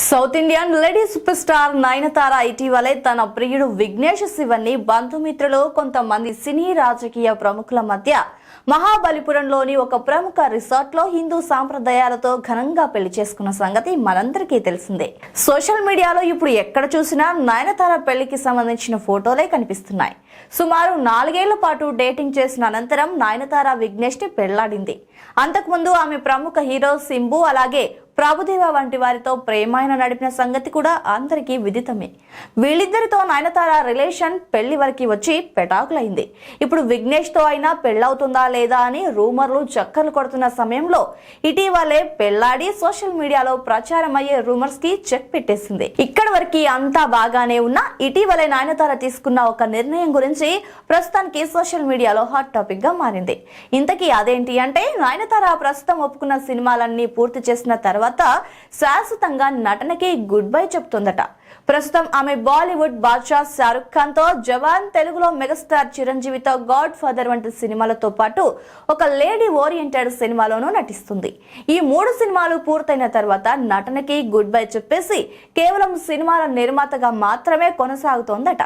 South Indian lady super star Nayanthara ఇటీవలే తన ప్రియుడు విఘ్నేష్ శివన్ని బంధుమిత్రులు కొంతమంది సినీ రాజకీయ ప్రముఖుల మధ్య మహాబలిపురంలోని ఒక ప్రముఖ రిసార్ట్ లో హిందూ సాంప్రదాయాలతో ఘనంగా పెళ్లి చేసుకున్న సంగతి మనందరికీ తెలిసిందే. సోషల్ మీడియాలో ఇప్పుడు ఎక్కడ చూసినా నయనతార పెళ్లికి సంబంధించిన ఫోటోలే కనిపిస్తున్నాయి. సుమారు 4 ఏళ్ల పాటు డేటింగ్ చేసిన అనంతరం నయనతార విఘ్నేష్ ని పెళ్లాడింది. అంతకుముందు ఆమె ప్రముఖ హీరో సింబు అలాగే ప్రభుదేవ వంటి వారితో ప్రేమాయణ నడిపిన సంగతి కూడా అందరికీ విదితమే. వీళ్ళిద్దరితో నయనతార రిలేషన్ పెళ్లి వరకు వచ్చి పెటాకులైంది. ఇప్పుడు విఘ్నేష్ తో అయినా పెళ్లవుతుందా లేదా అని రూమర్లు చక్కర్లు కొడుతున్న సమయంలో ఇటీవలే పెళ్లాడి సోషల్ మీడియాలో ప్రచారం అయ్యే రూమర్స్ కి చెక్ పెట్టేసింది. ఇక్కడి వరకు అంతా బాగానే ఉన్నా ఇటీవలే నయనతార తీసుకున్న ఒక నిర్ణయం గురించి ప్రస్తుతానికి సోషల్ మీడియాలో హాట్ టాపిక్ గా మారింది. ఇంతకీ అదేంటి అంటే నయనతార ప్రస్తుతం ఒప్పుకున్న సినిమాలన్నీ పూర్తి చేసిన తర్వాత శాశ్వతంగా నటనకి గుడ్ బై చెప్తుందట. ప్రస్తుతం ఆమె బాలీవుడ్ బాద్షా షారుఖ్ ఖాన్ తో జవాన్, తెలుగులో మెగాస్టార్ చిరంజీవితో గాడ్ ఫాదర్ వంటి సినిమాలతో పాటు ఒక లేడీ ఓరియంటెడ్ సినిమాలోనూ నటిస్తుంది. ఈ 3 సినిమాలు పూర్తయిన తర్వాత నటనకి గుడ్ బై చెప్పేసి కేవలం సినిమాల నిర్మాతగా మాత్రమే కొనసాగుతోందట.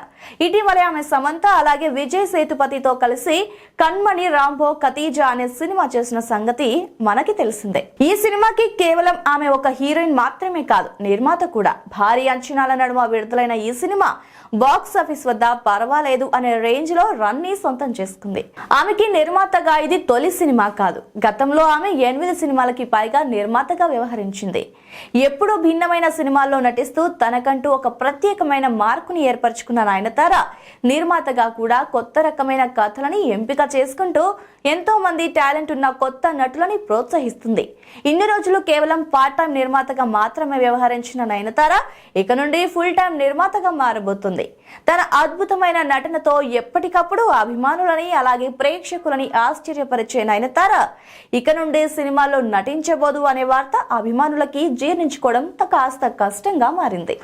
ఇటీవలే ఆమె సమంత అలాగే విజయ్ సేతుపతితో కలిసి కన్మణి రాంబో ఖతీజా అనే సినిమా చేసిన సంగతి మనకి తెలిసిందే. ఈ సినిమాకి కేవలం ఆమె ఒక హీరోయిన్ మాత్రమే కాదు, నిర్మాత కూడా. భారీ అంచనాల నడుమ విడుదలైన ఈ సినిమా బాక్స్ ఆఫీస్ వద్ద పర్వాలేదు అనే రేంజ్ లో రన్ ని సొంతం చేసుకుంది. ఆమెకి నిర్మాతగా ఇది తొలి సినిమా కాదు. గతంలో ఆమె 8 సినిమాలకి పైగా నిర్మాతగా వ్యవహరించింది. ఎప్పుడూ భిన్నమైన సినిమాల్లో నటిస్తూ తనకంటూ ఒక ప్రత్యేకమైన మార్కుని ఏర్పరచుకున్న నయనతార నిర్మాతగా కూడా కొత్త రకమైన కథలని ఎంపిక చేసుకుంటూ ఎంతో మంది టాలెంట్ ఉన్న కొత్త నటులని ప్రోత్సహిస్తుంది. ఇన్ని రోజులు కేవలం పార్ట్ టైం నిర్మాతగా మాత్రమే వ్యవహరించిన నయనతార ఇక నుండి ఫుల్ టైం నిర్మాతగా మారబోతుంది. తన అద్భుతమైన నటనతో ఎప్పటికప్పుడు అభిమానులని అలాగే ప్రేక్షకులని ఆశ్చర్యపరిచే నయనతార ఇక నుండి సినిమాల్లో నటించబోదు అనే వార్త అభిమానులకి జీర్ణించుకోవడం కాస్త కష్టంగా మారింది.